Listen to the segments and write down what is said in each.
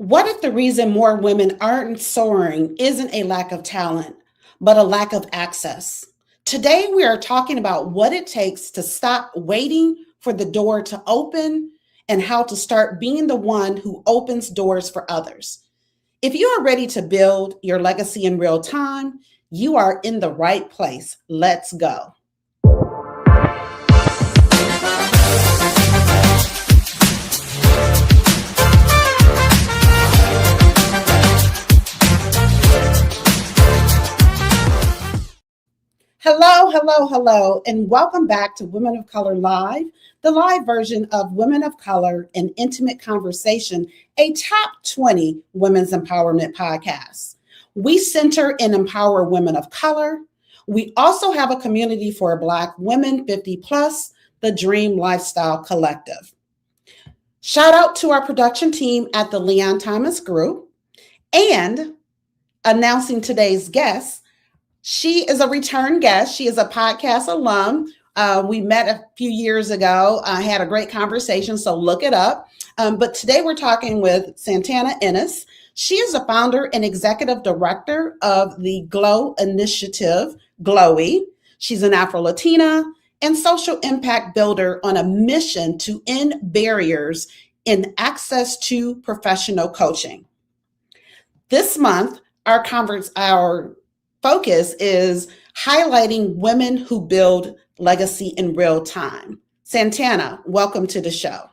What if the reason more women aren't soaring isn't a lack of talent, but a lack of access? Today, we are talking about what it takes to stop waiting for the door to open and how to start being the one who opens doors for others. If you are ready to build your legacy in real time, you are in the right place. Let's go. Hello, and welcome back to Women of Color Live, the live version of Women of Color, an intimate conversation, a top 20 women's empowerment podcast. We center and empower women of color. We also have a community for Black women 50 plus, the Dream Lifestyle Collective. Shout out to our production team at the Leon Thomas Group, and announcing today's guest. She is a return guest. She is a podcast alum. We met a few years ago. I had a great conversation, so look it up. But today we're talking with Santana Inniss. She is a founder and executive director of the Glow Initiative, Glowy. She's an Afro-Latina and social impact builder on a mission to end barriers in access to professional coaching. This month, our focus is highlighting women who build legacy in real time. Santana, welcome to the show.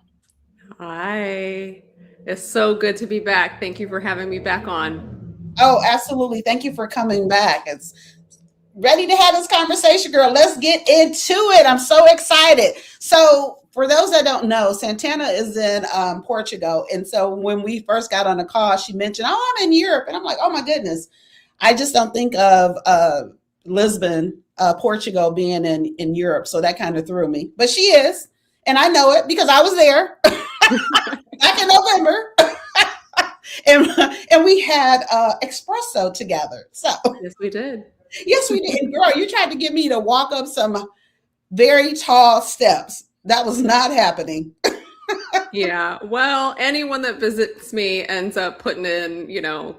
Hi, it's so good to be back. Thank you for having me back on. Oh, absolutely. Thank you for coming back. It's ready to have this conversation, girl. Let's get into it. I'm so excited. So for those that don't know, Santana is in Portugal. And so when we first got on the call, she mentioned, oh, I'm in Europe. And I'm like, oh my goodness. I just don't think of Lisbon, Portugal being in Europe. So that kind of threw me. But she is. And I know it because I was there back in November. and we had espresso together. So yes, we did. Yes, we did. And girl, you tried to get me to walk up some very tall steps. That was not happening. Yeah, well, anyone that visits me ends up putting in,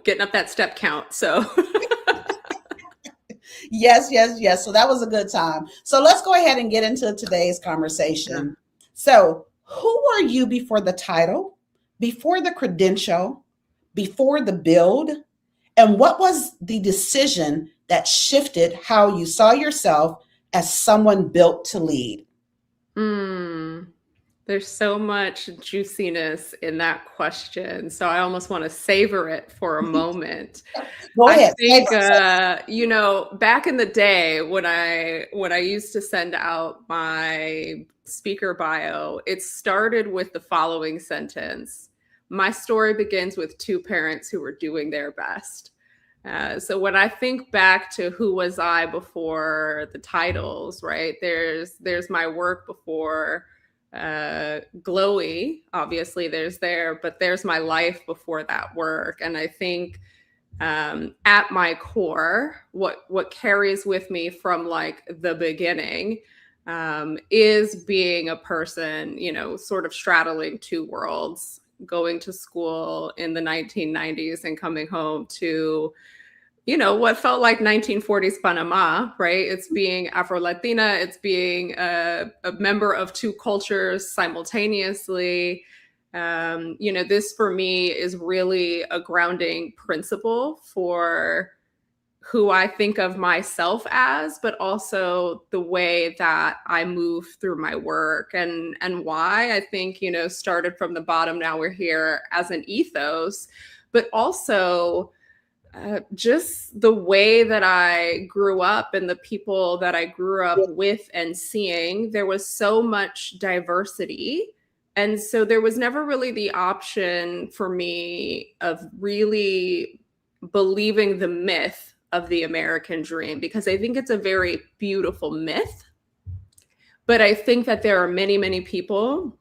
getting up that step count. So yes. So that was a good time. So let's go ahead and get into today's conversation. Yeah. So who were you before the title, before the credential, before the build? And what was the decision that shifted how you saw yourself as someone built to lead? There's so much juiciness in that question. So I almost want to savor it for a moment. Go ahead. I think, back in the day when I used to send out my speaker bio, it started with the following sentence. My story begins with two parents who were doing their best. So when I think back to who was I before the titles, right? There's my work before Glowy, obviously but there's my life before that work. And I think at my core, what carries with me from like the beginning is being a person, sort of straddling two worlds, going to school in the 1990s and coming home to what felt like 1940s Panama, right? It's being Afro-Latina, it's being a member of two cultures simultaneously. This for me is really a grounding principle for who I think of myself as, but also the way that I move through my work and why I think, started from the bottom. Now we're here as an ethos, but also just the way that I grew up and the people that I grew up with and seeing, there was so much diversity. And so there was never really the option for me of really believing the myth of the American dream, because I think it's a very beautiful myth. But I think that there are many, many people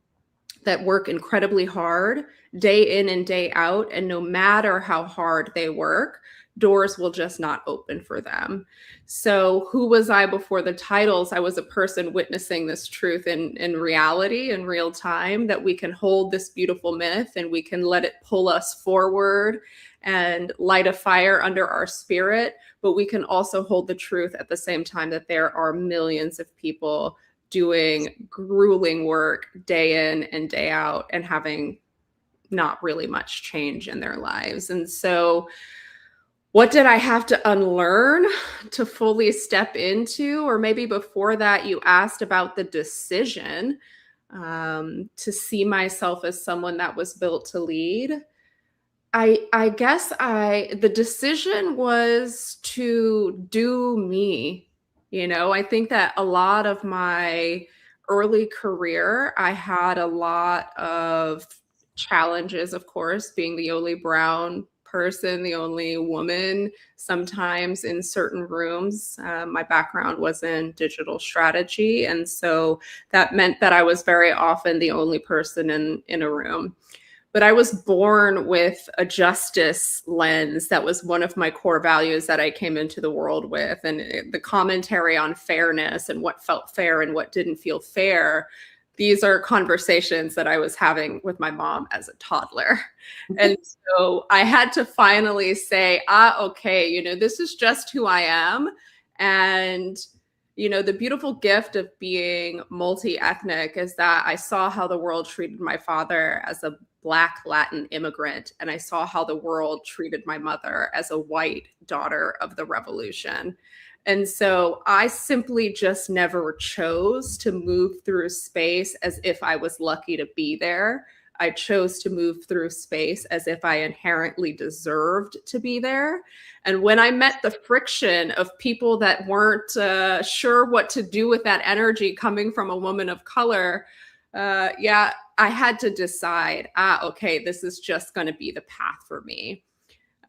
that work incredibly hard day in and day out. And no matter how hard they work, doors will just not open for them. So who was I before the titles? I was a person witnessing this truth in reality, in real time, that we can hold this beautiful myth and we can let it pull us forward and light a fire under our spirit. But we can also hold the truth at the same time that there are millions of people doing grueling work day in and day out and having not really much change in their lives. And so what did I have to unlearn to fully step into? Or maybe before that, you asked about the decision to see myself as someone that was built to lead. I guess the decision was to do me. I think that a lot of my early career, I had a lot of challenges, of course, being the only brown person, the only woman, sometimes in certain rooms. My background was in digital strategy. And so that meant that I was very often the only person in a room. But I was born with a justice lens. That was one of my core values that I came into the world with. And the commentary on fairness and what felt fair and what didn't feel fair, these are conversations that I was having with my mom as a toddler. And so I had to finally say, okay, this is just who I am. And, the beautiful gift of being multi-ethnic is that I saw how the world treated my father as a Black Latin immigrant, and I saw how the world treated my mother as a white daughter of the revolution. And so I simply just never chose to move through space as if I was lucky to be there. I chose to move through space as if I inherently deserved to be there. And when I met the friction of people that weren't sure what to do with that energy coming from a woman of color, I had to decide, okay, this is just going to be the path for me,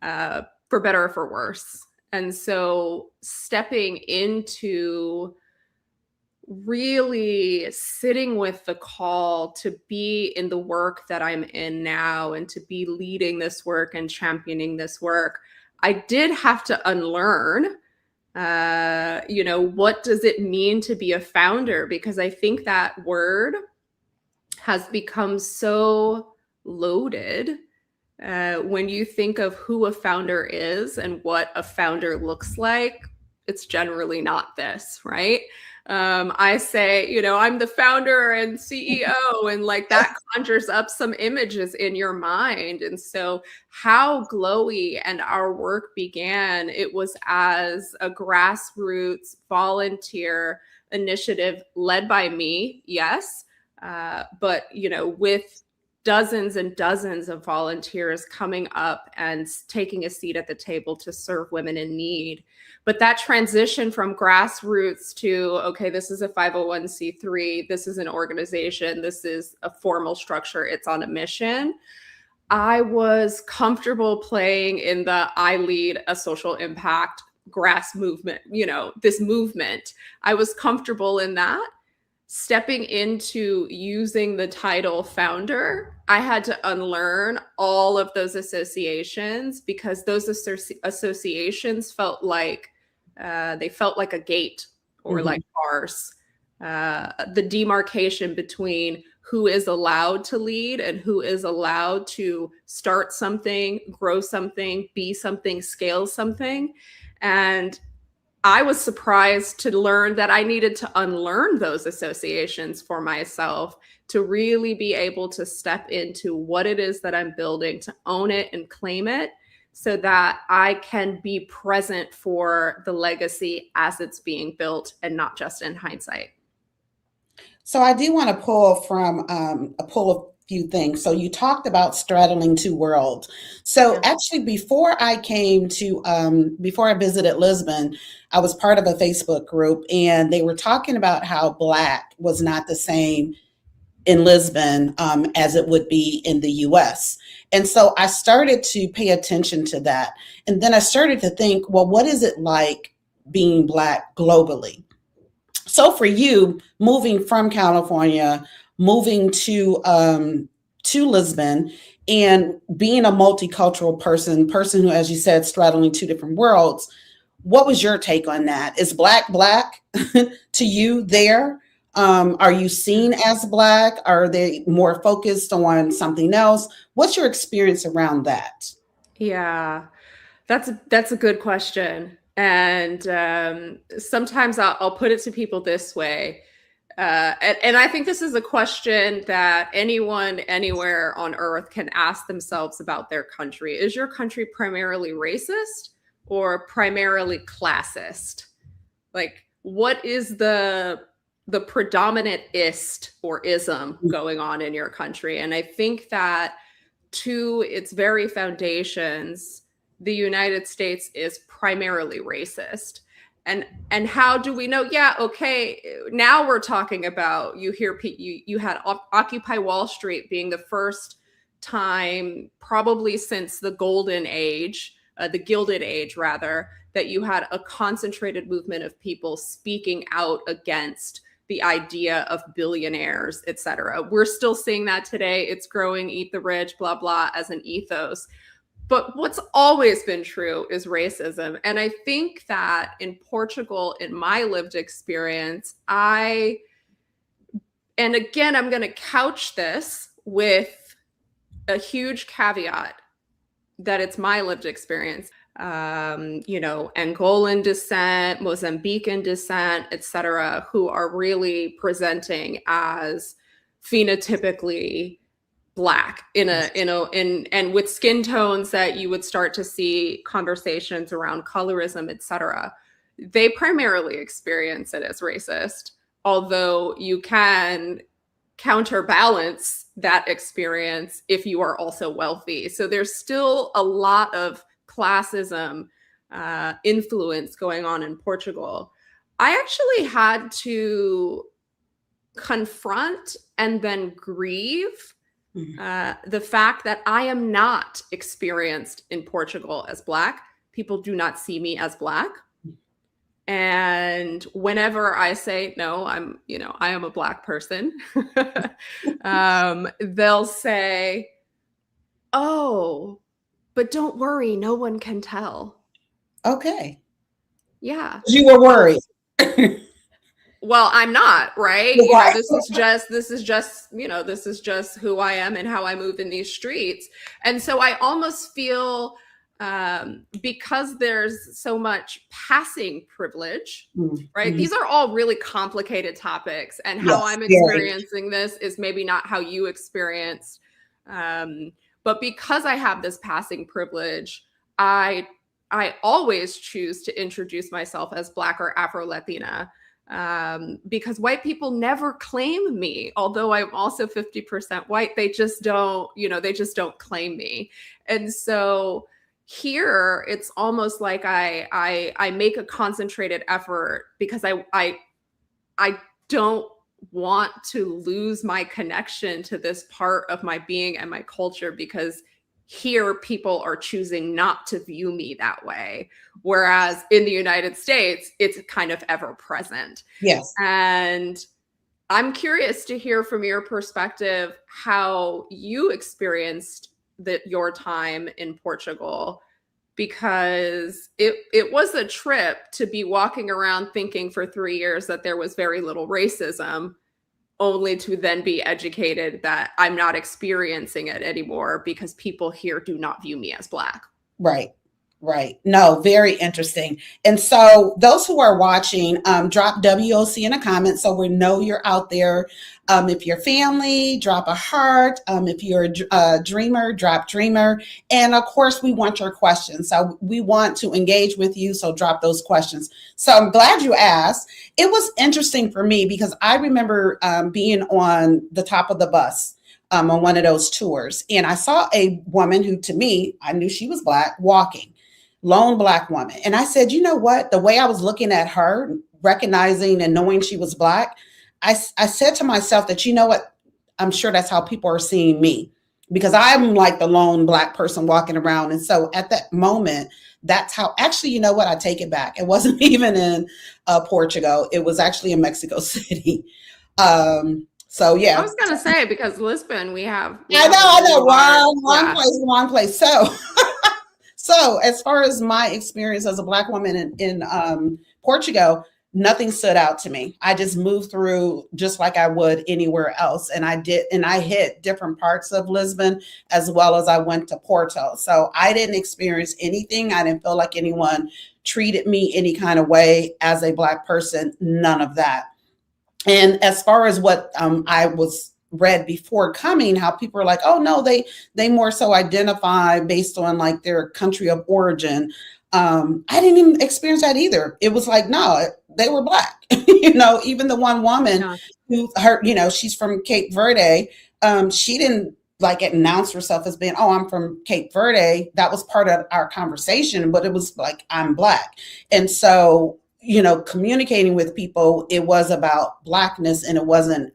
for better or for worse. And so stepping into really sitting with the call to be in the work that I'm in now and to be leading this work and championing this work, I did have to unlearn, what does it mean to be a founder? Because I think that word has become so loaded. When you think of who a founder is and what a founder looks like, it's generally not this, right? I say, I'm the founder and CEO, and like that conjures up some images in your mind. And so how Glowy and our work began, it was as a grassroots volunteer initiative led by me, yes, but, with dozens and dozens of volunteers coming up and taking a seat at the table to serve women in need. But that transition from grassroots to, okay, this is a 501c3, this is an organization, this is a formal structure, it's on a mission. I was comfortable playing in the I lead a social impact grass movement, this movement. I was comfortable in that. Stepping into using the title founder, I had to unlearn all of those associations because those associations felt like a gate or like bars. The demarcation between who is allowed to lead and who is allowed to start something, grow something, be something, scale something. And I was surprised to learn that I needed to unlearn those associations for myself to really be able to step into what it is that I'm building, to own it and claim it so that I can be present for the legacy as it's being built and not just in hindsight. So I do want to pull a few things. So you talked about straddling two worlds. So actually, before I visited Lisbon, I was part of a Facebook group, and they were talking about how Black was not the same in Lisbon as it would be in the US. And so I started to pay attention to that. And then I started to think, well, what is it like being Black globally? So for you, moving from California, moving to to Lisbon, and being a multicultural person who, as you said, straddling two different worlds. What was your take on that? Is black to you there? Are you seen as black? Are they more focused on something else? What's your experience around that? Yeah, that's a good question. And sometimes I'll put it to people this way. And I think this is a question that anyone anywhere on earth can ask themselves about their country. Is your country primarily racist or primarily classist? Like, what is the predominant ist or ism going on in your country? And I think that to its very foundations, the United States is primarily racist. And how do we know? Yeah, okay. Now we're talking about, you had Occupy Wall Street being the first time, probably since the golden age, the Gilded Age rather, that you had a concentrated movement of people speaking out against the idea of billionaires, et cetera. We're still seeing that today. It's growing, eat the rich, blah, blah, as an ethos. But what's always been true is racism. And I think that in Portugal, in my lived experience, and again, I'm going to couch this with a huge caveat that it's my lived experience. Angolan descent, Mozambican descent, et cetera, who are really presenting as phenotypically Black and with skin tones that you would start to see conversations around colorism, et cetera. They primarily experience it as racist, although you can counterbalance that experience if you are also wealthy. So there's still a lot of classism influence going on in Portugal. I actually had to confront and then grieve the fact that I am not experienced in Portugal as Black. People do not see me as Black. And whenever I say, no, I am a Black person, they'll say, oh, but don't worry, no one can tell. Okay. Yeah. You were worried. Well, I'm not, right? This is just who I am and how I move in these streets. And so I almost feel, because there's so much passing privilege, right? These are all really complicated topics, and how I'm experiencing this is maybe not how you experienced. But because I have this passing privilege, I always choose to introduce myself as Black or Afro-Latina. Because white people never claim me, although I'm also 50% white. They just don't claim me. And so here it's almost like I make a concentrated effort, because I don't want to lose my connection to this part of my being and my culture, because here people are choosing not to view me that way. Whereas in the United States, it's kind of ever present. Yes. And I'm curious to hear from your perspective how you experienced your time in Portugal, because it was a trip to be walking around thinking for 3 years that there was very little racism, only to then be educated that I'm not experiencing it anymore because people here do not view me as Black. Right. No, very interesting. And so those who are watching, drop WOC in a comment so we know you're out there. If you're family, drop a heart. If you're a dreamer, drop dreamer. And of course, we want your questions. So we want to engage with you. So drop those questions. So I'm glad you asked. It was interesting for me because I remember being on the top of the bus on one of those tours. And I saw a woman who, to me, I knew she was Black, walking. Lone Black woman. And I said, you know what? The way I was looking at her, recognizing and knowing she was Black, I said to myself that, you know what? I'm sure that's how people are seeing me, because I'm like the lone Black person walking around. And so at that moment, that's how, actually, you know what? I take it back. It wasn't even in Portugal. It was actually in Mexico City. So I yeah, was gonna say because Lisbon, we I have a know, really large, wrong yeah. place, wrong place. So, so as far as my experience as a Black woman in Portugal, nothing stood out to me. I just moved through just like I would anywhere else, and I did, and I hit different parts of Lisbon as well as I went to Porto. So I didn't experience anything. I didn't feel like anyone treated me any kind of way as a Black person. None of that. And as far as what I was read before coming, how people are like, oh no, they more so identify based on like their country of origin. I didn't even experience that either. It was like, no, they were Black. Even the one woman Yeah. who her, she's from Cape Verde. She didn't like announce herself as being, oh, I'm from Cape Verde. That was part of our conversation, but it was like, I'm Black. And so communicating with people, it was about Blackness, and it wasn't,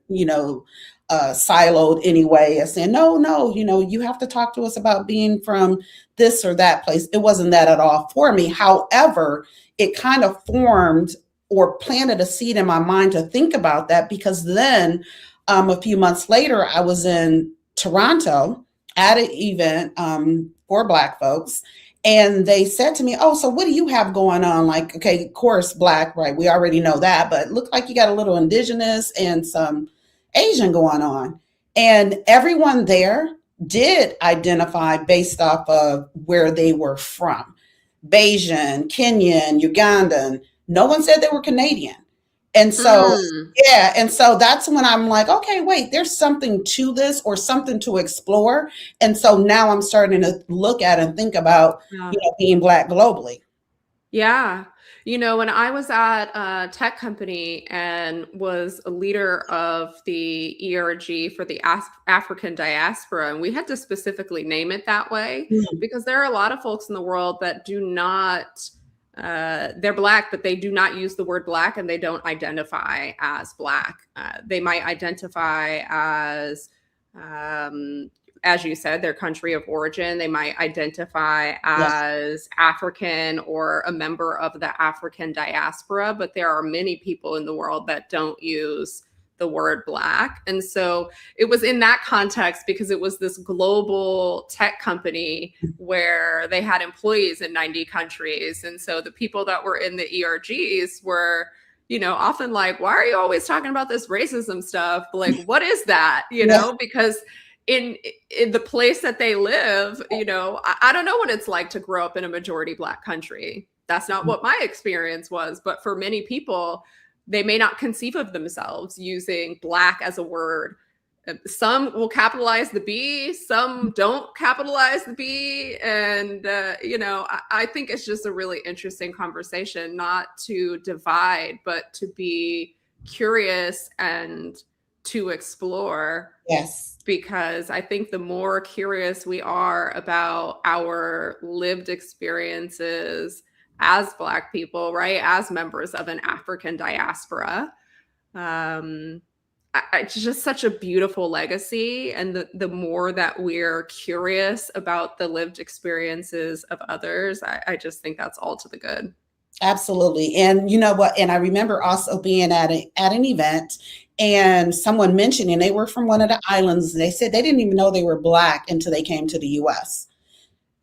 siloed anyway as saying, no, no, you have to talk to us about being from this or that place. It wasn't that at all for me. However, it kind of formed or planted a seed in my mind to think about that, because then a few months later, I was in Toronto at an event for Black folks. And they said to me, oh, so what do you have going on? Like, okay, of course, Black, right? We already know that, but it looked like you got a little Indigenous and some Asian going on. And everyone there did identify based off of where they were from. Bayesian, Kenyan, Ugandan. No one said they were Canadian. And so, Mm, yeah, and so that's when I'm like, okay, wait, there's something to this or something to explore. And so now I'm starting to look at and think about, yeah. being Black globally. Yeah. When I was at a tech company and was a leader of the ERG for the African diaspora, and we had to specifically name it that way Mm. because there are a lot of folks in the world that do not, they're Black, but they do not use the word Black and they don't identify as Black. They might identify as you said, their country of origin. They might identify Yes. as African or a member of the African diaspora, but there are many people in the world that don't use the word Black. And so it was in that context because it was this global tech company where they had employees in 90 countries. And so the people that were in the ERGs were, often like, why are you always talking about this racism stuff? Like, what is that? Yes. Because in the place that they live, I don't know what it's like to grow up in a majority Black country. That's not what my experience was. But for many people, they may not conceive of themselves using Black as a word. Some will capitalize the B, some don't capitalize the B. And, I think it's just a really interesting conversation, not to divide, but to be curious and to explore. Yes. Because I think the more curious we are about our lived experiences as Black people, right, as members of an African diaspora, it's just such a beautiful legacy. And the more that we're curious about the lived experiences of others, I just think that's all to the good. Absolutely. And you know what? And I remember also being at an event, and someone mentioning they were from one of the islands. And they said they didn't even know they were Black until they came to the US,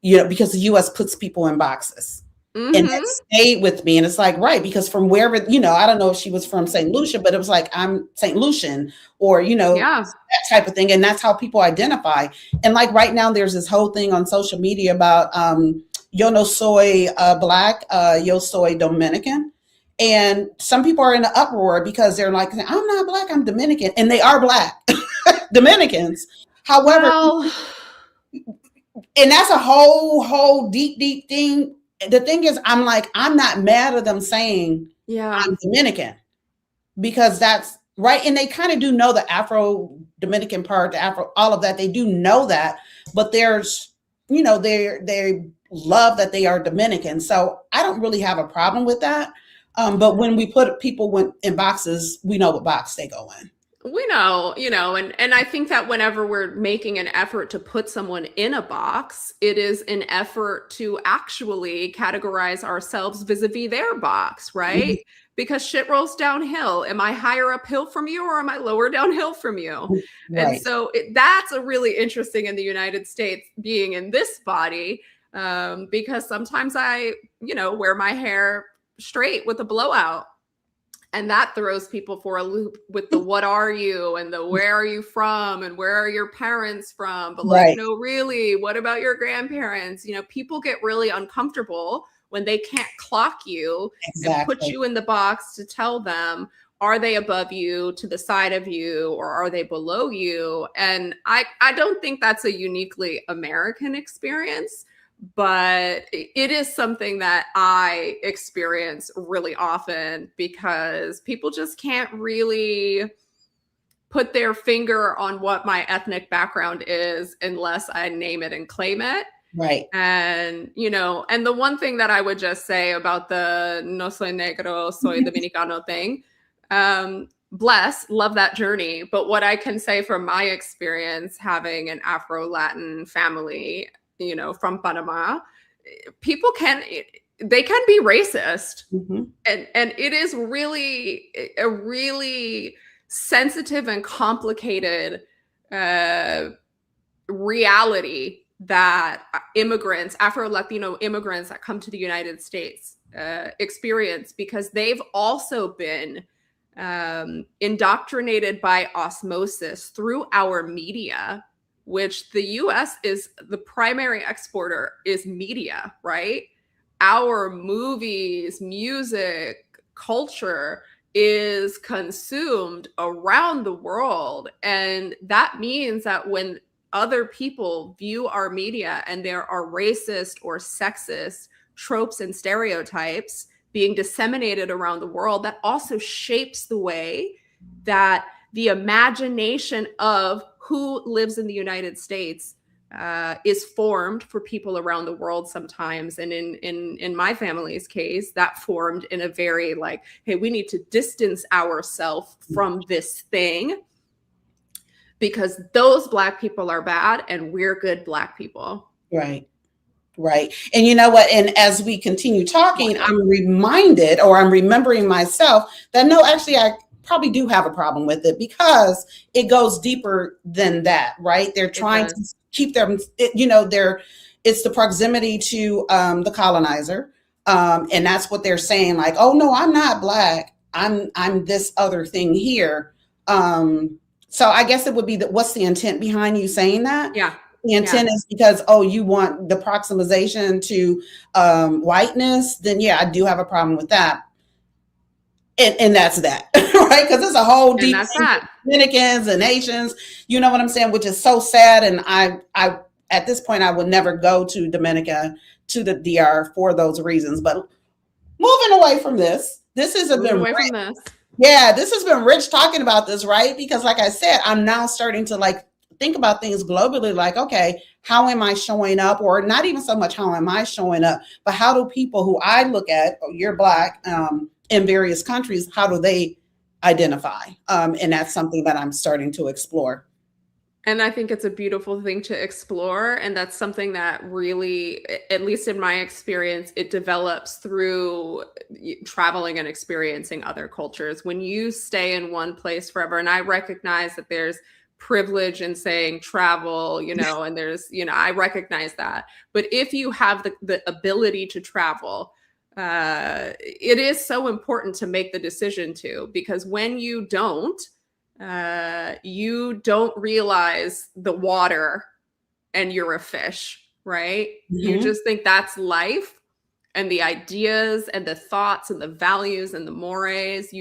because the US puts people in boxes. And that Mm-hmm. stayed with me. And it's like, right, because from wherever, I don't know if she was from St. Lucia, but it was like, I'm St. Lucian, or, Yeah. that type of thing. And that's how people identify. And like right now, there's this whole thing on social media about yo no soy Black, yo soy Dominican. And some people are in an uproar because they're like, I'm not Black, I'm Dominican. And they are Black Dominicans. However, Well, and that's a whole deep thing. The thing is, I'm like, I'm not mad at them saying yeah. I'm Dominican, because that's right. And they kind of do know the Afro Dominican part, the Afro, all of that. They do know that, but there's, they love that they are Dominican. So I don't really have a problem with that. But when we put people in boxes, we know what box they go in. We know, and I think that whenever we're making an effort to put someone in a box, it is an effort to actually categorize ourselves vis-a-vis their box, right? Because shit rolls downhill. Am I higher uphill from you or am I lower downhill from you? And Right. so that's a really interesting in the United States being in this body, because sometimes I, wear my hair straight with a blowout. And that throws people for a loop with the what are you and the where are you from and where are your parents from? But like, Right. no, really, what about your grandparents? People get really uncomfortable when they can't clock you and put Exactly. you in the box to tell them, are they above you, to the side of you, or are they below you? And I don't think that's a uniquely American experience, but it is something that I experience really often because people just can't really put their finger on what my ethnic background is unless I name it and claim it. Right. And, and the one thing that I would just say about the no soy negro, soy dominicano thing, bless, love that journey. But what I can say from my experience having an Afro-Latin family, from Panama, people they can be racist. Mm-hmm. And it is really a really sensitive and complicated reality that immigrants, Afro-Latino immigrants that come to the United States experience, because they've also been indoctrinated by osmosis through our media, which the US is the primary exporter is media, right? Our movies, music, culture is consumed around the world. And that means that when other people view our media and there are racist or sexist tropes and stereotypes being disseminated around the world, that also shapes the way that the imagination of who lives in the United States is formed for people around the world sometimes. And in my family's case, that formed in a very like, hey, we need to distance ourselves from this thing because those Black people are bad and we're good Black people. Right. Right. And you know what? And as we continue talking, I'm reminded, or I'm remembering myself that no, actually, I probably do have a problem with it because it goes deeper than that, right? They're trying to keep them, it's the proximity to the colonizer. And that's what they're saying, like, oh no, I'm not Black. I'm this other thing here. So I guess it would be what's the intent behind you saying that? Yeah. The intent is because, you want the proximization to whiteness, then yeah, I do have a problem with that. And that's that, right? Because it's a whole deep thing for Dominicans and Asians, you know what I'm saying, which is so sad. And I at this point, I would never go to Dominica, to the DR for those reasons. But moving away from this has been rich. Yeah, this has been rich talking about this, right? Because like I said, I'm now starting to think about things globally, like, okay, how am I showing up? Or not even so much how am I showing up, but how do people who I look at, you're Black, in various countries, how do they identify? And that's something that I'm starting to explore. And I think it's a beautiful thing to explore. And that's something that really, at least in my experience, it develops through traveling and experiencing other cultures. When you stay in one place forever, and I recognize that there's privilege in saying travel, and there's, I recognize that. But if you have the ability to travel, it is so important to make the decision to, because when you don't realize the water and you're a fish, right? Mm-hmm. You just think that's life, and the ideas and the thoughts and the values and the mores.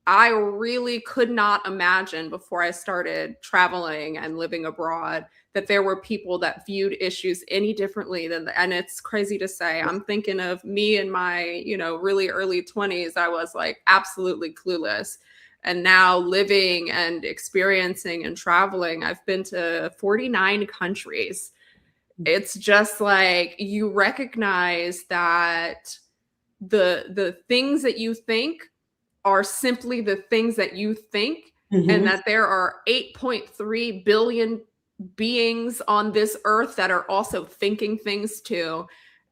I really could not imagine before I started traveling and living abroad that there were people that viewed issues any differently and it's crazy to say. I'm thinking of me in my, really early 20s. I was like absolutely clueless. And now living and experiencing and traveling, I've been to 49 countries. It's just like you recognize that the things that you think are simply the things that you think, and that there are 8.3 billion beings on this earth that are also thinking things too.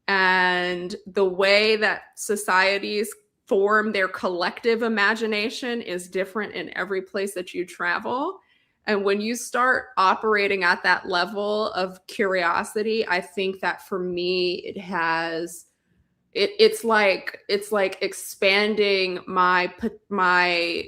And the way that societies form their collective imagination is different in every place that you travel. And when you start operating at that level of curiosity, I think that for me, it's like expanding my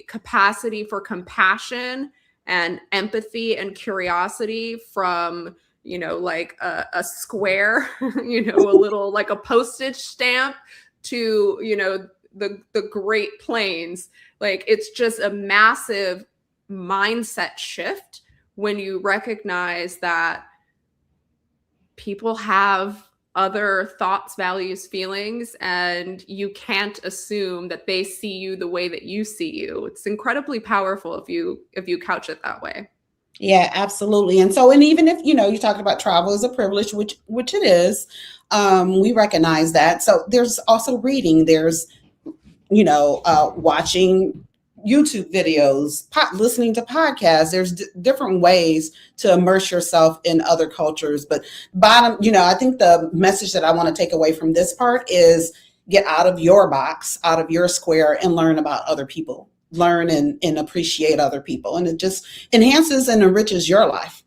capacity for compassion and empathy and curiosity from, like a square, a little like a postage stamp to, the Great Plains. Like, it's just a massive mindset shift when you recognize that people have other thoughts, values, feelings, and you can't assume that they see you the way that you see you. It's incredibly powerful if you couch it that way. Yeah, absolutely. And so, and even if, you talked about travel as a privilege, which it is, we recognize that. So there's also reading, there's, watching YouTube videos, listening to podcasts. There's different ways to immerse yourself in other cultures. But I think the message that I want to take away from this part is get out of your box, out of your square, and learn about other people. Learn and appreciate other people. And it just enhances and enriches your life.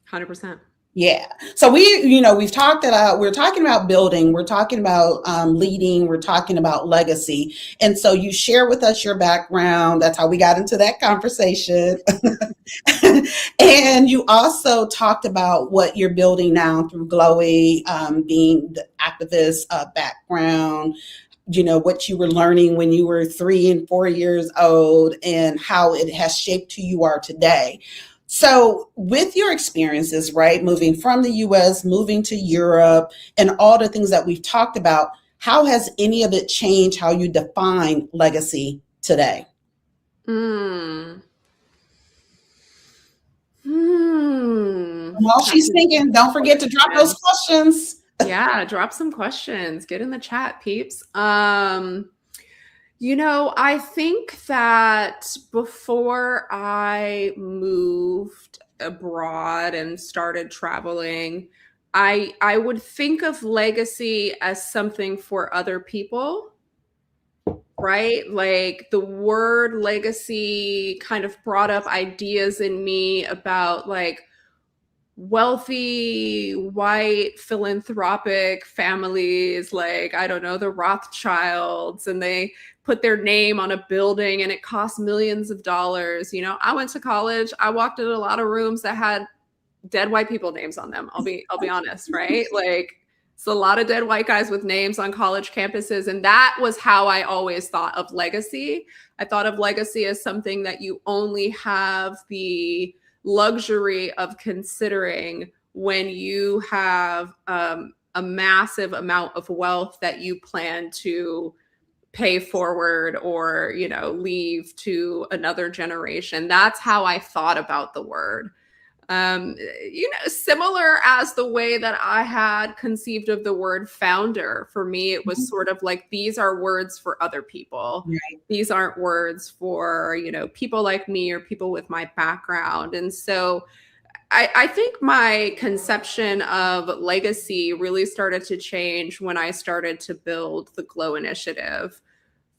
100%. Yeah. So we've talked about, we're talking about building, we're talking about leading, we're talking about legacy. And so you share with us your background. That's how we got into that conversation. And you also talked about what you're building now through Glowy, being the activist background, what you were learning when you were 3 and 4 years old and how it has shaped who you are today. So with your experiences, right, moving from the US, moving to Europe, and all the things that we've talked about, how has any of it changed how you define legacy today? While she's thinking, don't forget to drop those questions. Yeah, drop some questions. Get in the chat, peeps. I think that before I moved abroad and started traveling, I would think of legacy as something for other people, right? Like, the word legacy kind of brought up ideas in me about like wealthy white philanthropic families, like, I don't know, the Rothschilds, and they put their name on a building and it costs millions of dollars. I went to college, I walked in a lot of rooms that had dead white people names on them. I'll be honest, right? Like, it's a lot of dead white guys with names on college campuses. And that was how I always thought of legacy. I thought of legacy as something that you only have the luxury of considering when you have a massive amount of wealth that you plan to pay forward or, leave to another generation. That's how I thought about the word. Similar as the way that I had conceived of the word founder. For me, it was sort of like, these are words for other people. Right. These aren't words for, people like me or people with my background. And so I think my conception of legacy really started to change when I started to build the Glow Initiative.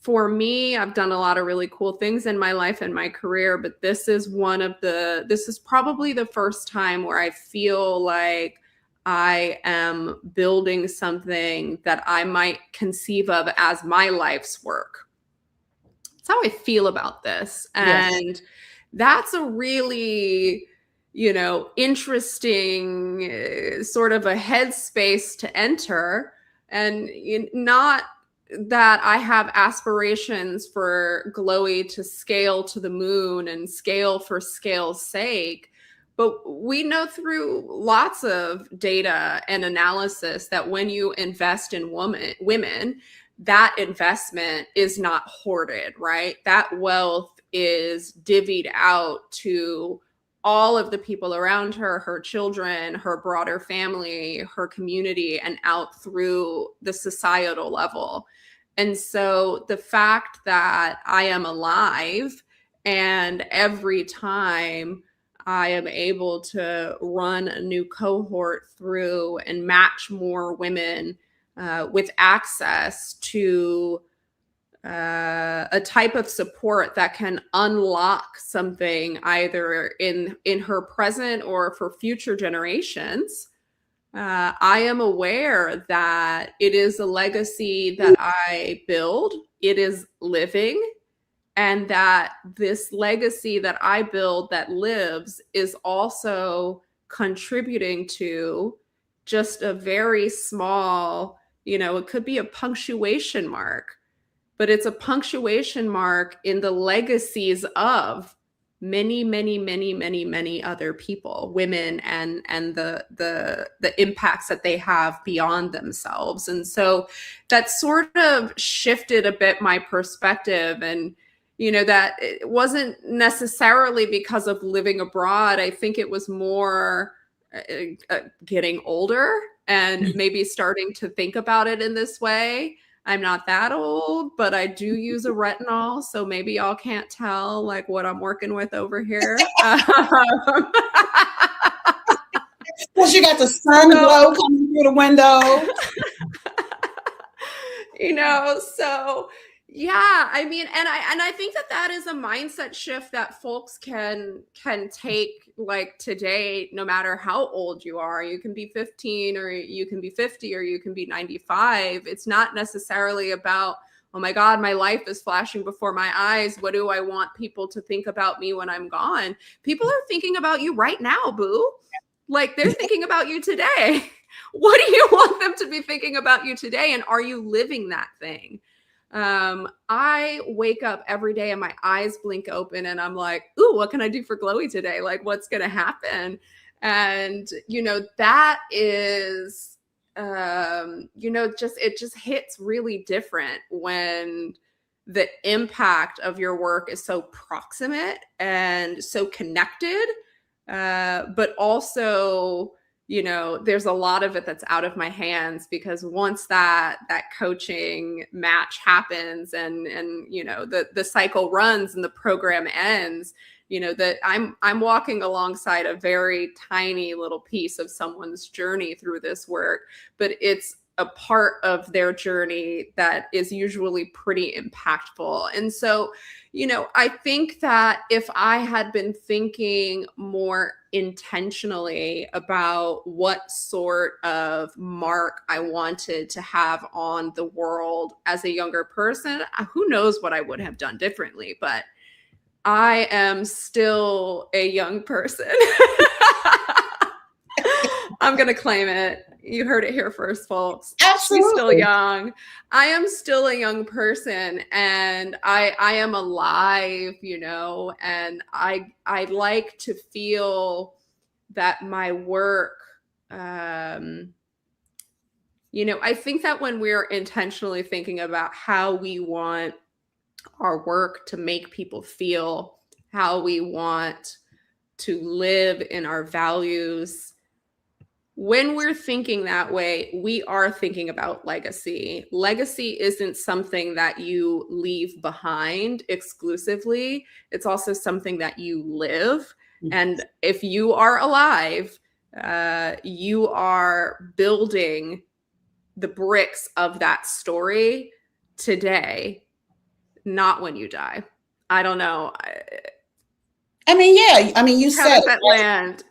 For me, I've done a lot of really cool things in my life and my career, but this is probably the first time where I feel like I am building something that I might conceive of as my life's work. That's how I feel about this. And that's a really, interesting sort of a headspace to enter. And not that I have aspirations for Glowy to scale to the moon and scale for scale's sake. But we know through lots of data and analysis that when you invest in women, that investment is not hoarded, right? That wealth is divvied out to all of the people around her, her children, her broader family, her community, and out through the societal level. And so the fact that I am alive And every time I am able to run a new cohort through and match more women with access to a type of support that can unlock something either in her present or for future generations, I am aware that it is a legacy that I build. It is living, and that this legacy that I build that lives is also contributing to just a very small, it could be a punctuation mark, but it's a punctuation mark in the legacies of many, many, many, many, many other people, women, and the impacts that they have beyond themselves. And so that sort of shifted a bit my perspective. And that it wasn't necessarily because of living abroad. I think it was more getting older and maybe starting to think about it in this way. I'm not that old, but I do use a retinol, so maybe y'all can't tell like what I'm working with over here. Well, you got the sun glow coming through the window. So yeah, I mean, and I think that is a mindset shift that folks can take, like, today, no matter how old you are. You can be 15 or you can be 50 or you can be 95. It's not necessarily about, oh my God, my life is flashing before my eyes. What do I want people to think about me when I'm gone? People are thinking about you right now, boo. Like, they're thinking about you today. What do you want them to be thinking about you today? And are you living that thing? I wake up every day and my eyes blink open and I'm like, ooh, what can I do for Glowy today? Like, what's going to happen? And, that is, it just hits really different when the impact of your work is so proximate and so connected. But also, there's a lot of it that's out of my hands, because once that coaching match happens and the cycle runs and the program ends, that I'm walking alongside a very tiny little piece of someone's journey through this work, but it's a part of their journey that is usually pretty impactful. And so, I think that if I had been thinking more intentionally about what sort of mark I wanted to have on the world as a younger person, who knows what I would have done differently, but I am still a young person. I'm going to claim it. You heard it here first, folks. Absolutely. She's still young. I am still a young person, and I am alive, and I like to feel that my work, I think that when we're intentionally thinking about how we want our work to make people feel, how we want to live in our values, when we're thinking that way, we are thinking about legacy. Legacy isn't something that you leave behind exclusively. It's also something that you live. And if you are alive, you are building the bricks of that story today, not when you die. I don't know. I mean, yeah. I mean, you How said does that land?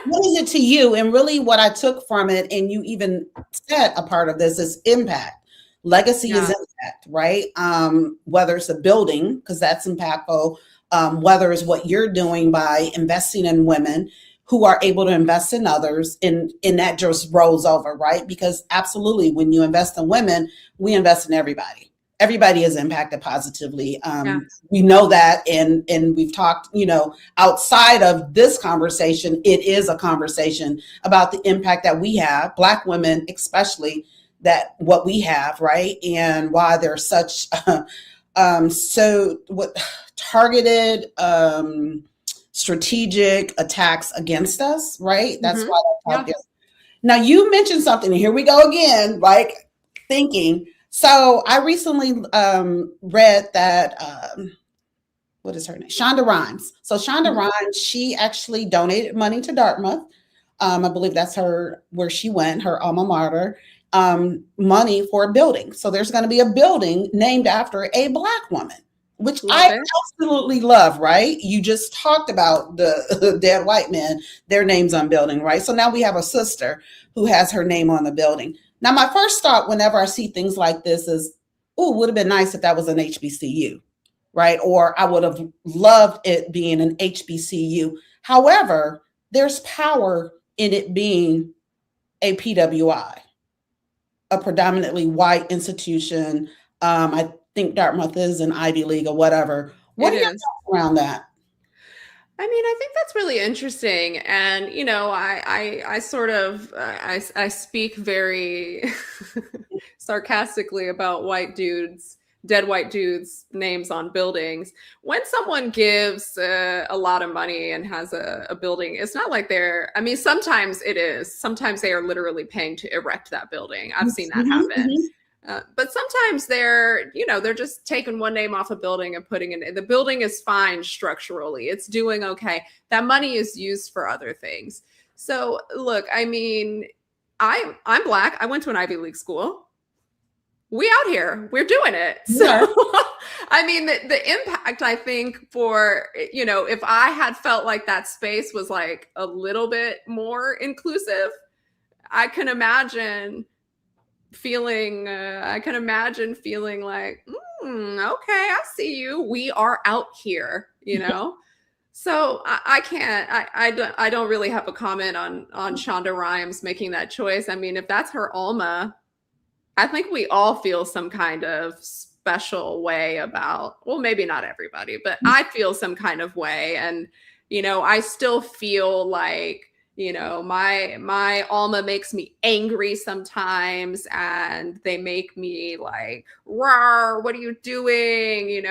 What is it to you? And really what I took from it, and you even said a part of this, is impact. Legacy is impact, right? Whether it's a building, because that's impactful, whether it's what you're doing by investing in women who are able to invest in others, and that just rolls over, right? Because absolutely, when you invest in women, we invest in everybody. Everybody is impacted positively. We know that, and we've talked, outside of this conversation, it is a conversation about the impact that we have, Black women especially, that what we have, right? And why there's such targeted strategic attacks against us, right? That's why that talk is. Now, you mentioned something, and here we go again, like thinking. So I recently read that what is her name? Shonda Rhimes. So Shonda Rhimes, she actually donated money to Dartmouth. I believe that's where she went, her alma mater, money for a building. So there's going to be a building named after a Black woman, which I absolutely love, right? You just talked about the dead white men, their names on building, right? So now we have a sister who has her name on the building. Now, my first thought whenever I see things like this is, oh, it would have been nice if that was an HBCU, right? Or I would have loved it being an HBCU. However, there's power in it being a PWI, a predominantly white institution. I think Dartmouth is an Ivy League or whatever. What are your thoughts around that? I mean, I think that's really interesting. And, you know, I sort of, I speak very sarcastically about dead white dudes' names on buildings. When someone gives a lot of money and has a building, it's not like I mean, sometimes it is. Sometimes they are literally paying to erect that building. I've seen that happen. But sometimes they're just taking one name off a building and putting it in. The building is fine structurally. It's doing okay. That money is used for other things. So look, I mean, I'm Black. I went to an Ivy League school. We out here, we're doing it. So, I mean, the impact, I think, for, if I had felt like that space was like a little bit more inclusive, I can imagine feeling like, okay, I see you. We are out here, So I don't really have a comment on Shonda Rhimes making that choice. I mean, if that's her alma, I think we all feel some kind of special way about, well, maybe not everybody, but I feel some kind of way. And, I still feel like, my alma makes me angry sometimes, and they make me like, rawr, what are you doing?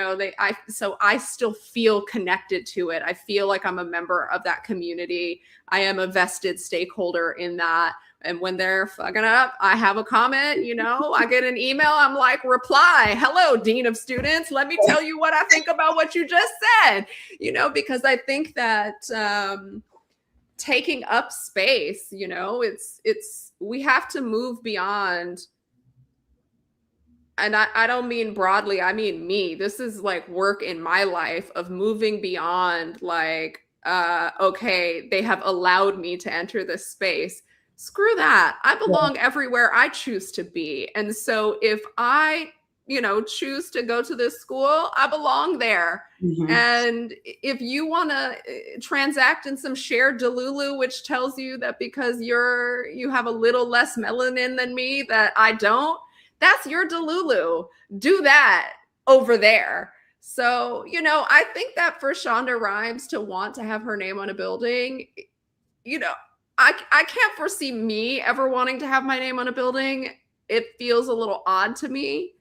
So I still feel connected to it. I feel like I'm a member of that community. I am a vested stakeholder in that. And when they're fucking up, I have a comment, I get an email. I'm like, reply, hello, Dean of Students. Let me tell you what I think about what you just said, because I think that taking up space, we have to move beyond. And I don't mean broadly, I mean me. This is like work in my life of moving beyond like, okay, they have allowed me to enter this space. Screw that. I belong everywhere I choose to be. And so if I, choose to go to this school, I belong there. And if you want to transact in some shared Delulu, which tells you that because you have a little less melanin than me, that I don't, that's your Delulu. Do that over there. So, I think that for Shonda Rhimes to want to have her name on a building, I can't foresee me ever wanting to have my name on a building. It feels a little odd to me,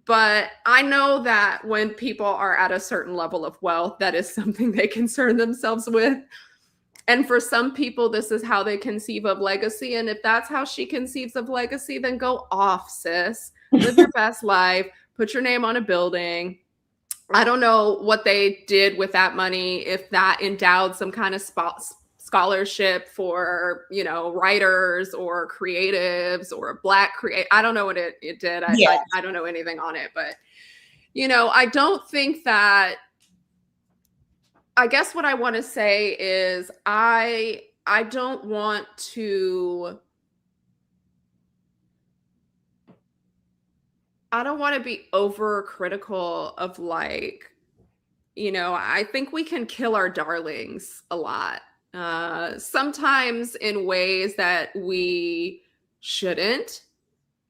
but I know that when people are at a certain level of wealth, that is something they concern themselves with. And for some people, this is how they conceive of legacy. And if that's how she conceives of legacy, then go off, sis. Live your best life. Put your name on a building. I don't know what they did with that money, if that endowed some kind of scholarship for, writers or creatives or Black I don't know what it did. I don't know anything on it, but, I don't think that, I guess what I want to say is I don't want to be overcritical of like, I think we can kill our darlings a lot. Sometimes in ways that we shouldn't.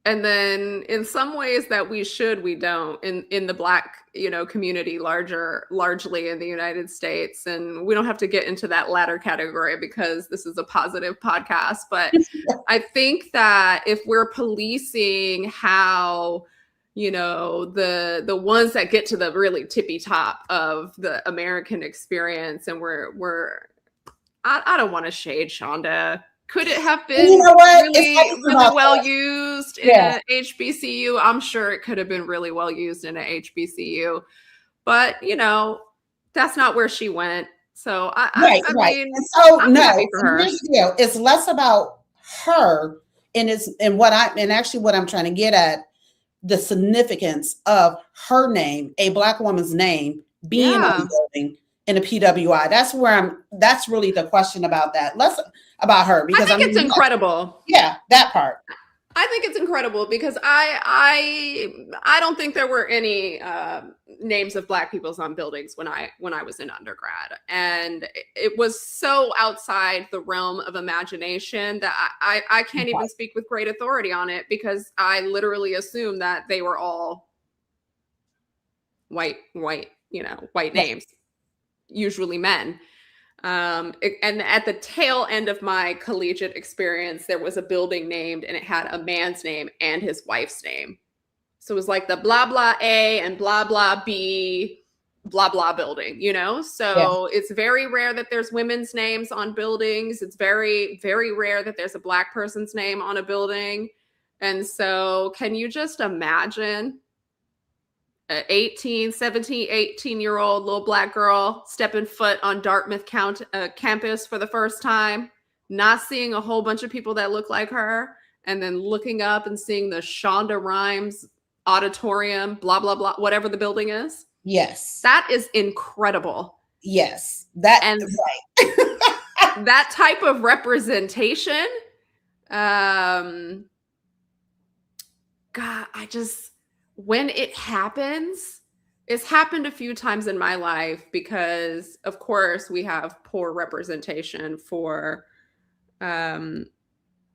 And then in some ways that we should, we don't in the Black, community largely in the United States. And we don't have to get into that latter category because this is a positive podcast. But I think that if we're policing how, the ones that get to the really tippy top of the American experience, and I don't want to shade Shonda. Could it have been really well used in a HBCU? I'm sure it could have been really well used in a HBCU. But, that's not where she went. So Right. I mean, And so I'm happy no, for and her. here's the deal. It's less about her and actually what I'm trying to get at, the significance of her name, a Black woman's name, being on Yeah. the building in a PWI. That's really the question about that. Less about her, I because think it's incredible. yeah, that part. I think it's incredible because I don't think there were any names of Black peoples on buildings when I was in undergrad, and it was so outside the realm of imagination that I can't even speak with great authority on it, because I literally assumed that they were all white names, usually men. And at the tail end of my collegiate experience, there was a building named, and it had a man's name and his wife's name. So it was like the blah, blah A and blah, blah B, blah, blah building, So It's very rare that there's women's names on buildings. It's very, very rare that there's a Black person's name on a building. And so can you just imagine an 18-year-old little Black girl stepping foot on Dartmouth campus for the first time, not seeing a whole bunch of people that look like her, and then looking up and seeing the Shonda Rhimes auditorium, blah, blah, blah, whatever the building is? Yes. That is incredible. Yes. Right. That type of representation, God, when it happens, it's happened a few times in my life, because of course we have poor representation for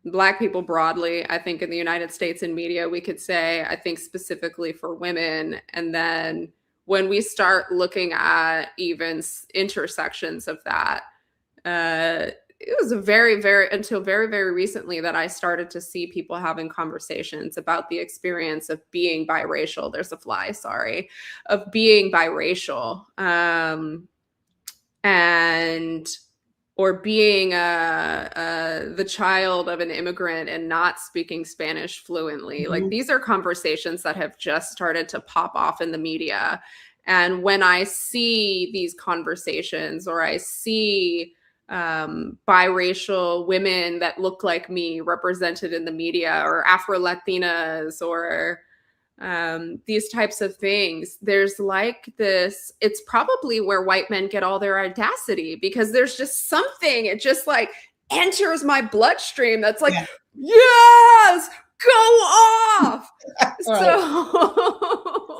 Black people broadly. I think in the United States in media, we could say, I think specifically for women. And then when we start looking at even intersections of that, it was until very, very recently that I started to see people having conversations about the experience of being biracial. There's a fly, sorry, of being biracial, or being the child of an immigrant and not speaking Spanish fluently. Mm-hmm. Like, these are conversations that have just started to pop off in the media. And when I see these conversations, or I see biracial women that look like me represented in the media, or Afro-Latinas, or these types of things, there's like this, it's probably where white men get all their audacity, because there's just something, it just like enters my bloodstream that's like, yes, go off. So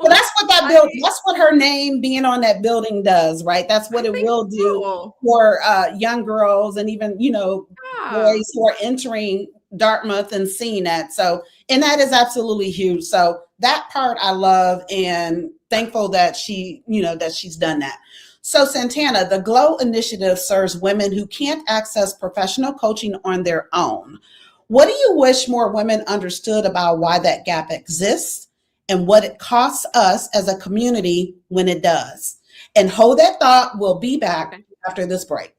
that's what that's what her name being on that building does, right? That's what it will do for young girls, and even, boys who are entering Dartmouth and seeing that. So, and that is absolutely huge. So that part I love, and thankful that that she's done that. So Santana, the GLOW initiative serves women who can't access professional coaching on their own. What do you wish more women understood about why that gap exists, and what it costs us as a community when it does? And hold that thought. We'll be back after this break.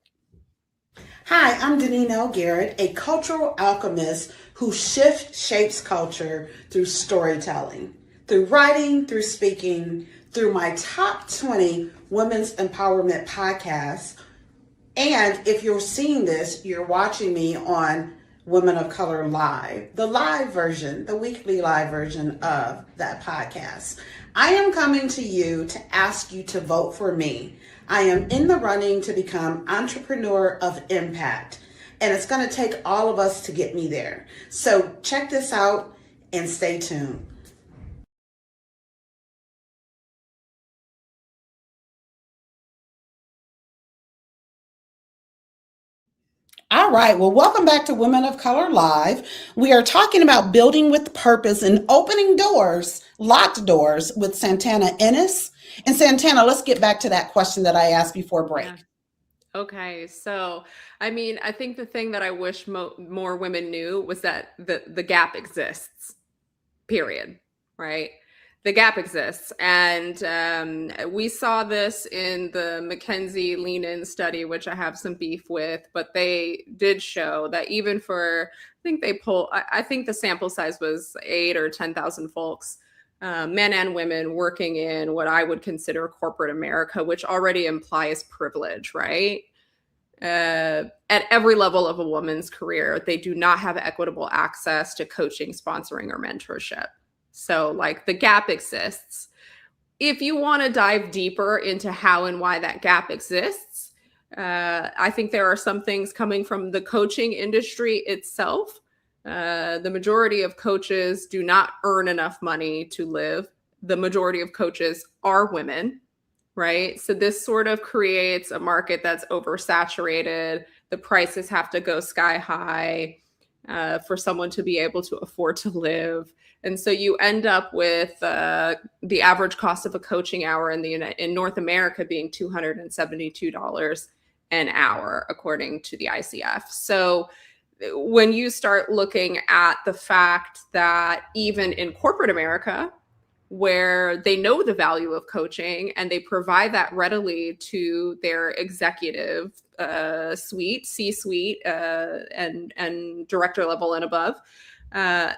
Hi, I'm Deneen L, Garrett, a cultural alchemist who shapes culture through storytelling, through writing, through speaking, through my top 20 women's empowerment podcasts. And if you're seeing this, you're watching me on Women of Color Live, the live version, the weekly live version of that podcast. I am coming to you to ask you to vote for me. I am in the running to become Entrepreneur of Impact, and it's going to take all of us to get me there. So check this out and stay tuned. All right. Well, welcome back to Women of Color Live. We are talking about building with purpose and opening doors, locked doors, with Santana Inniss. And Santana, let's get back to that question that I asked before break. Yeah. Okay. So, I mean, I think the thing that I wish more women knew was that the gap exists, period. Right? The gap exists. And we saw this in the McKinsey Lean In study, which I have some beef with, but they did show that even for, I think the sample size was 8 or 10,000 folks. men and women working in what I would consider corporate America, which already implies privilege, right? At every level of a woman's career, they do not have equitable access to coaching, sponsoring, or mentorship. So like the gap exists. If you want to dive deeper into how and why that gap exists, I think there are some things coming from the coaching industry itself. The majority of coaches do not earn enough money to live. The majority of coaches are women, right? So this sort of creates a market that's oversaturated. The prices have to go sky high for someone to be able to afford to live. And so you end up with the average cost of a coaching hour in North America being $272 an hour, according to the ICF. So when you start looking at the fact that even in corporate America, where they know the value of coaching and they provide that readily to their executive suite, C-suite, and director level and above,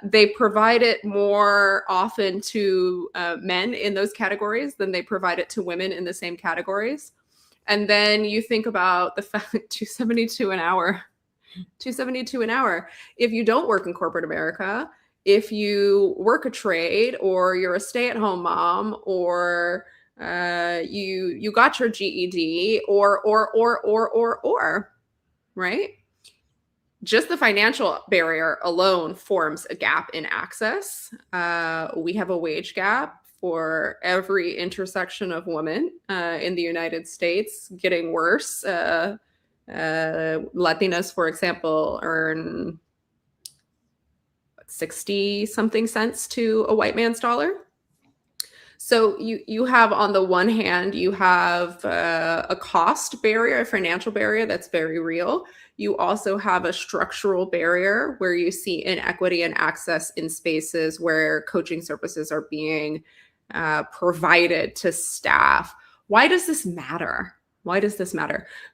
they provide it more often to men in those categories than they provide it to women in the same categories. And then you think about the fact that $272 an hour. If you don't work in corporate America, if you work a trade or you're a stay-at-home mom or you got your GED or, right? Just the financial barrier alone forms a gap in access. We have a wage gap for every intersection of women in the United States, getting worse. Latinas, for example, earn 60 something cents to a white man's dollar. So you have, on the one hand, you have a cost barrier, a financial barrier that's very real. You also have a structural barrier where you see inequity in access in spaces where coaching services are being provided to staff. Why does this matter?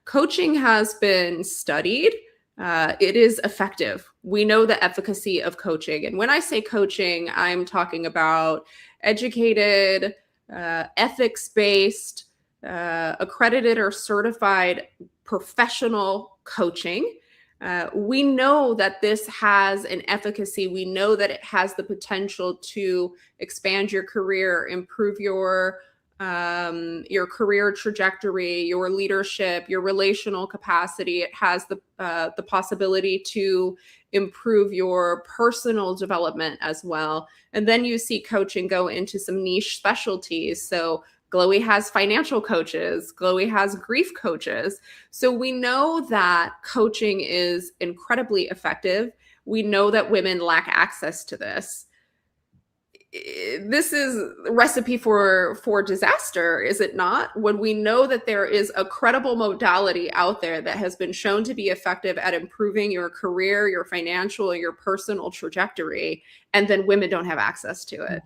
Coaching has been studied. It is effective. We know the efficacy of coaching. And when I say coaching, I'm talking about educated, ethics-based, accredited or certified professional coaching. We know that this has an efficacy. We know that it has the potential to expand your career, improve your career trajectory, your leadership, your relational capacity. It has the possibility to improve your personal development as well. And then you see coaching go into some niche specialties. So Glowy has financial coaches. Glowy has grief coaches. So we know that coaching is incredibly effective. We know that women lack access to this. This is a recipe for disaster, is it not? When we know that there is a credible modality out there that has been shown to be effective at improving your career, your financial, your personal trajectory, and then women don't have access to it.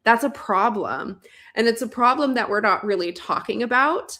That's a problem. And it's a problem that we're not really talking about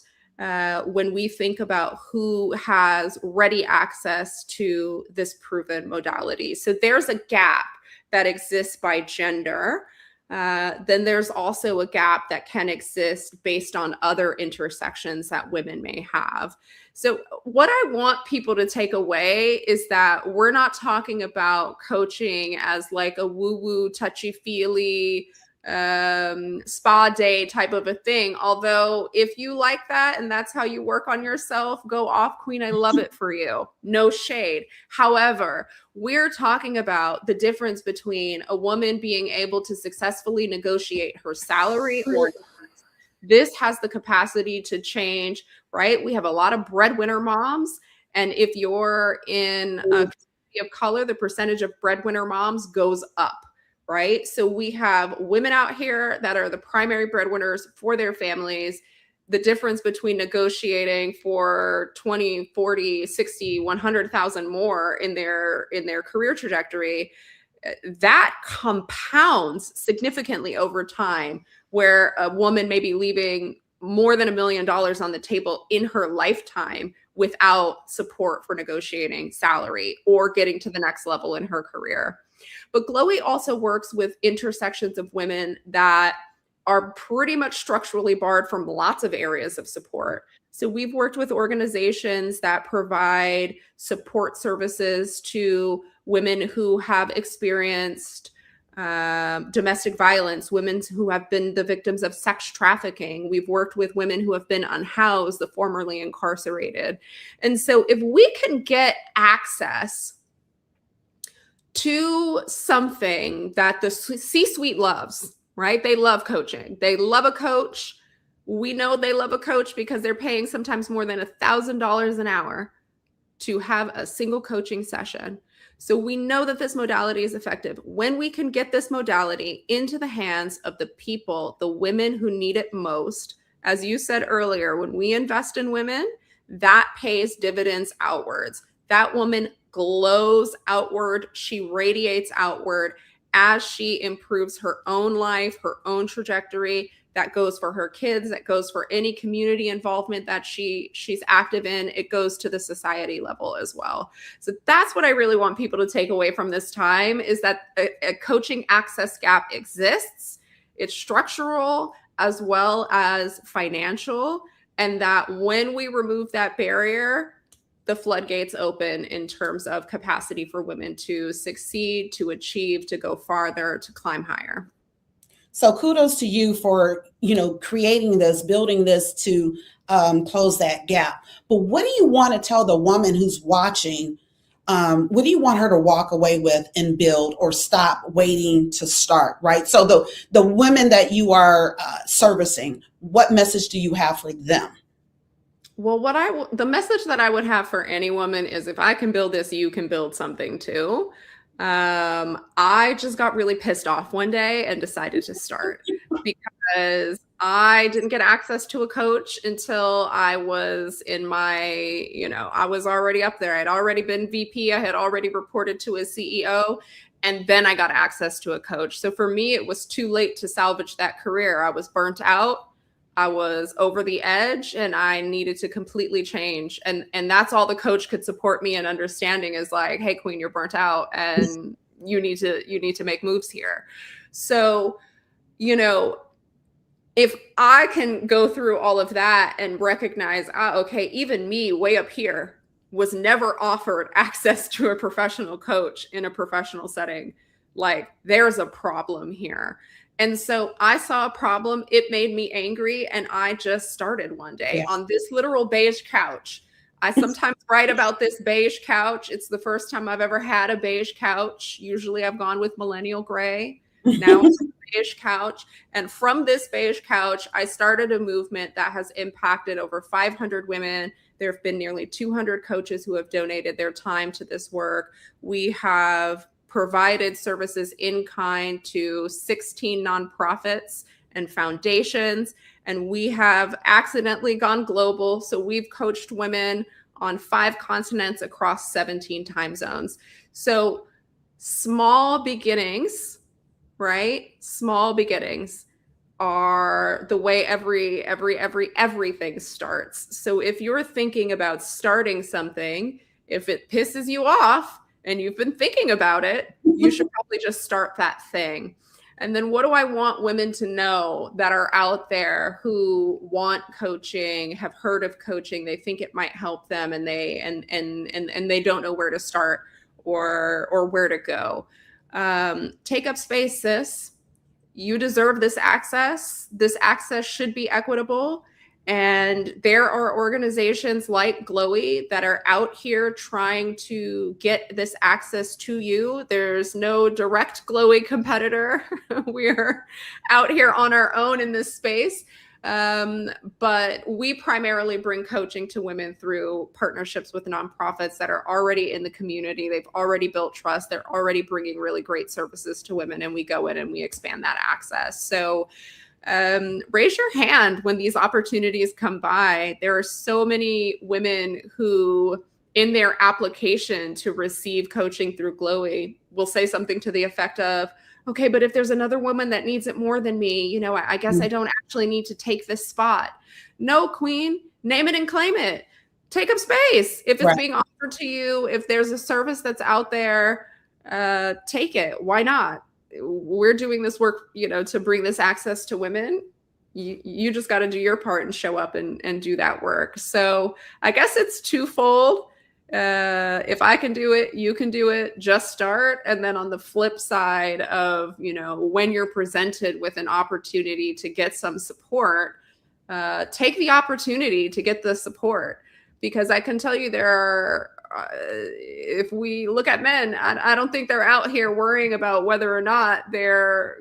when we think about who has ready access to this proven modality. So there's a gap that exists by gender. Then there's also a gap that can exist based on other intersections that women may have. So what I want people to take away is that we're not talking about coaching as like a woo-woo, touchy-feely, spa day type of a thing. Although if you like that and that's how you work on yourself, go off, queen. I love it for you. No shade. However, we're talking about the difference between a woman being able to successfully negotiate her salary or this has the capacity to change, right? We have a lot of breadwinner moms. And if you're in a community of color, the percentage of breadwinner moms goes up. Right? So we have women out here that are the primary breadwinners for their families. The difference between negotiating for 20, 40, 60, 100,000 more in their career trajectory, that compounds significantly over time, where a woman may be leaving more than $1 million on the table in her lifetime without support for negotiating salary or getting to the next level in her career. But Glowy also works with intersections of women that are pretty much structurally barred from lots of areas of support. So we've worked with organizations that provide support services to women who have experienced domestic violence, women who have been the victims of sex trafficking. We've worked with women who have been unhoused, the formerly incarcerated. And so if we can get access to something that the C-suite loves, right? They love coaching. They love a coach. We know they love a coach because they're paying sometimes more than $1,000 an hour to have a single coaching session. So we know that this modality is effective. When we can get this modality into the hands of the people, the women who need it most, as you said earlier, when we invest in women, that pays dividends outwards. That woman glows outward. She radiates outward as she improves her own life, her own trajectory. That goes for her kids. That goes for any community involvement that she's active in. It goes to the society level as well. So that's what I really want people to take away from this time, is that a coaching access gap exists. It's structural as well as financial. And that when we remove that barrier, the floodgates open in terms of capacity for women to succeed, to achieve, to go farther, to climb higher. So kudos to you for, creating this, building this to close that gap. But what do you want to tell the woman who's watching? What do you want her to walk away with and build, or stop waiting to start, right? So the women that you are servicing, what message do you have for them? Well, the message that I would have for any woman is, if I can build this, you can build something too. I just got really pissed off one day and decided to start because I didn't get access to a coach until I was in my, I was already up there. I'd already been VP. I had already reported to a CEO, and then I got access to a coach. So for me, it was too late to salvage that career. I was burnt out. I was over the edge, and I needed to completely change. And that's all the coach could support me in understanding, is like, hey, Queen, you're burnt out and you need to make moves here. So, if I can go through all of that and recognize, okay, even me way up here was never offered access to a professional coach in a professional setting, like, there's a problem here. And so I saw a problem. It made me angry. And I just started one day on this literal beige couch. I sometimes write about this beige couch. It's the first time I've ever had a beige couch. Usually I've gone with millennial gray. Now it's a beige couch. And from this beige couch, I started a movement that has impacted over 500 women. There have been nearly 200 coaches who have donated their time to this work. We have provided services in kind to 16 nonprofits and foundations, and we have accidentally gone global. So we've coached women on 5 continents across 17 time zones. So small beginnings, right? Small beginnings are the way everything starts. So if you're thinking about starting something, if it pisses you off, and you've been thinking about it, you should probably just start that thing. And then what do I want women to know that are out there who want coaching, have heard of coaching, they think it might help them, and they don't know where to start or where to go? Take up space, sis. You deserve this access. This access should be equitable. And there are organizations like Glowy that are out here trying to get this access to you. There's no direct Glowy competitor. We're out here on our own in this space. But we primarily bring coaching to women through partnerships with nonprofits that are already in the community. They've already built trust. They're already bringing really great services to women, and we go in and we expand that access. So raise your hand when these opportunities come by. There are so many women who, in their application to receive coaching through Glowy, will say something to the effect of, okay, but if there's another woman that needs it more than me, I guess I don't actually need to take this spot. No, Queen, name it and claim it. take up space. If it's Right. being offered to you, if there's a service that's out there, take it. Why not? We're doing this work, to bring this access to women. You just got to do your part and show up and do that work. So I guess it's twofold. If I can do it, you can do it. Just start. And then on the flip side of, when you're presented with an opportunity to get some support, take the opportunity to get the support. Because I can tell you there are, if we look at men, I don't think they're out here worrying about whether or not their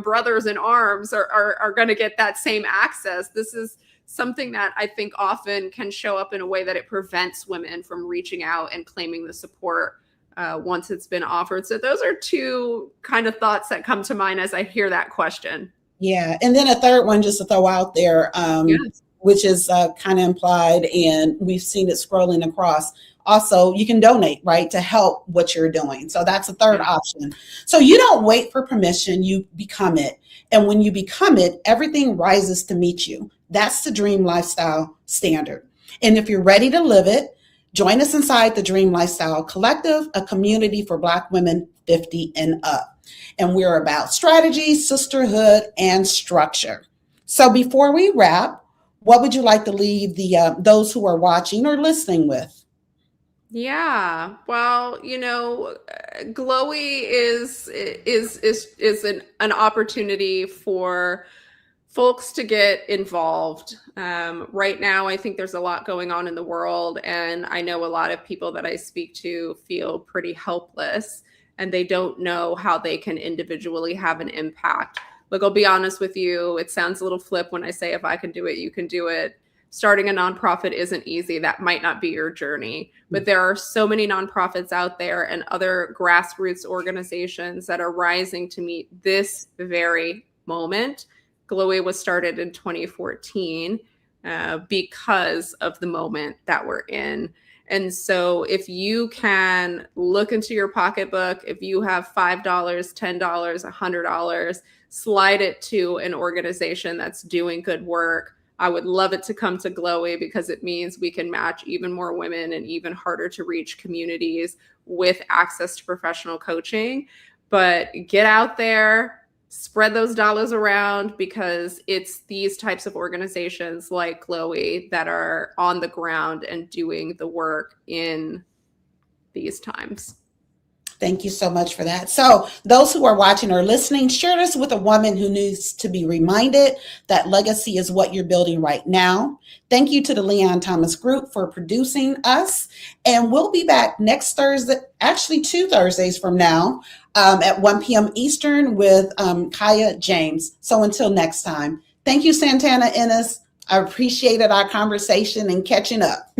brothers in arms are going to get that same access. This is something that I think often can show up in a way that it prevents women from reaching out and claiming the support once it's been offered. So those are two kind of thoughts that come to mind as I hear that question. Yeah. And then a third one just to throw out there, Yes. which is kind of implied, and we've seen it scrolling across. Also, you can donate, right, to help what you're doing. So that's a third option. So you don't wait for permission, you become it. And when you become it, everything rises to meet you. That's the Dream Lifestyle Standard. And if you're ready to live it, join us inside the Dream Lifestyle Collective, a community for Black women 50 and up. And we're about strategy, sisterhood, and structure. So before we wrap, what would you like to leave those who are watching or listening with? Yeah, well, Glowy is an opportunity for folks to get involved. Right now, I think there's a lot going on in the world, and I know a lot of people that I speak to feel pretty helpless, and they don't know how they can individually have an impact. Look, I'll be honest with you. It sounds a little flip when I say if I can do it, you can do it. Starting a nonprofit isn't easy. That might not be your journey, but there are so many nonprofits out there and other grassroots organizations that are rising to meet this very moment. Glowy was started in 2014 because of the moment that we're in. And so if you can look into your pocketbook, if you have $5, $10, $100, slide it to an organization that's doing good work. I would love it to come to Glowy because it means we can match even more women and even harder to reach communities with access to professional coaching. But get out there, spread those dollars around, because it's these types of organizations like Glowy that are on the ground and doing the work in these times. Thank you so much for that. So those who are watching or listening, share this with a woman who needs to be reminded that legacy is what you're building right now. Thank you to the Leon Thomas Group for producing us. And we'll be back next Thursday, actually 2 Thursdays from now, at 1 p.m. Eastern with Kaya James. So until next time, thank you, Santana Inniss. I appreciated our conversation and catching up.